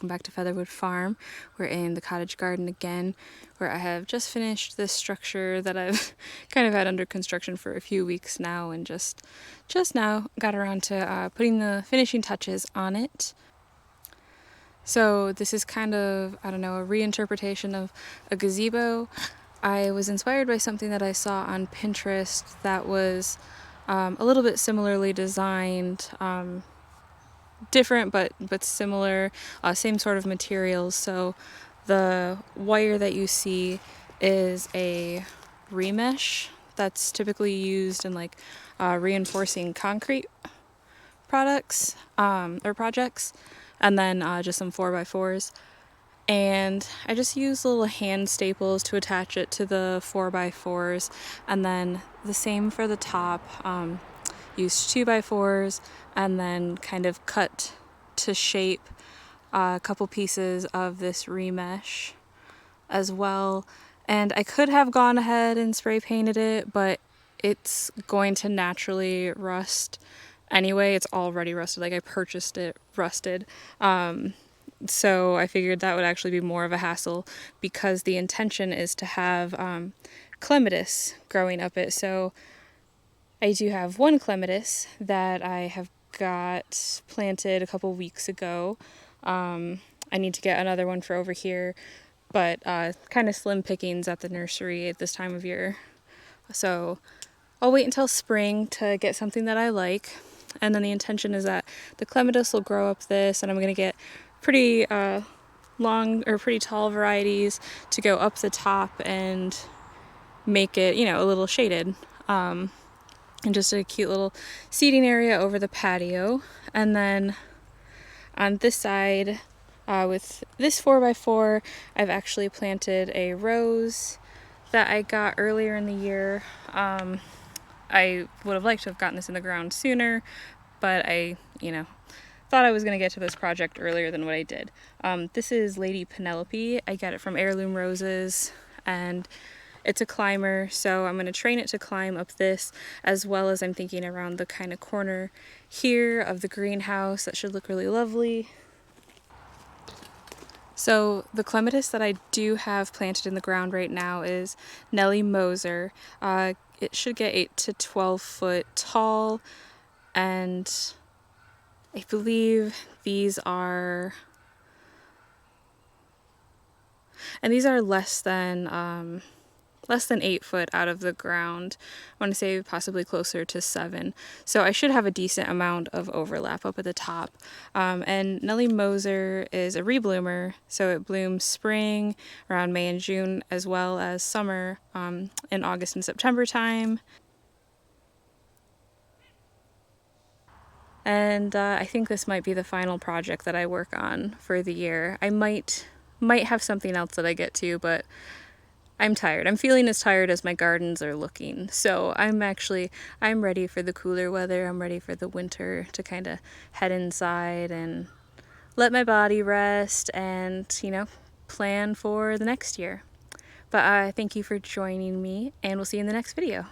welcome back to Featherwood Farm. We're in the cottage garden again, where I have just finished this structure that I've kind of had under construction for a few weeks now, and just now got around to putting the finishing touches on it. So this is kind of, I don't know, a reinterpretation of a gazebo. I was inspired by something that I saw on Pinterest that was a little bit similarly designed, different but similar, same sort of materials. So the wire that you see is a remesh that's typically used in like reinforcing concrete products or projects, and then just some 4x4s. And I just used little hand staples to attach it to the 4x4s, and then the same for the top. Used 2x4s and then kind of cut to shape a couple pieces of this remesh as well. And I could have gone ahead and spray painted it, but it's going to naturally rust anyway. It's already rusted, like I purchased it rusted. So I figured that would actually be more of a hassle, because the intention is to have clematis growing up it. So I do have one clematis that I have got planted a couple weeks ago. I need to get another one for over here, but kind of slim pickings at the nursery at this time of year. So I'll wait until spring to get something that I like. And then the intention is that the clematis will grow up this, and I'm going to get pretty long or pretty tall varieties to go up the top and make it, you know, a little shaded. And just a cute little seating area over the patio. And then on this side, with this 4x4, I've actually planted a rose that I got earlier in the year. I would have liked to have gotten this in the ground sooner, but I, thought I was going to get to this project earlier than what I did. This is Lady Penelope. I got it from Heirloom Roses, and it's a climber, so I'm going to train it to climb up this, as well as I'm thinking around the kind of corner here of the greenhouse. That should look really lovely. So the clematis that I do have planted in the ground right now is Nellie Moser. It should get 8 to 12 foot tall, and I believe these are less than 8 foot out of the ground. I want to say possibly closer to 7. So I should have a decent amount of overlap up at the top. And Nellie Moser is a rebloomer, so it blooms spring around May and June, as well as summer in August and September time. And I think this might be the final project that I work on for the year. I might have something else that I get to, but I'm tired. I'm feeling as tired as my gardens are looking. So I'm ready for the cooler weather. I'm ready for the winter to kind of head inside and let my body rest and, plan for the next year. But thank you for joining me, and we'll see you in the next video.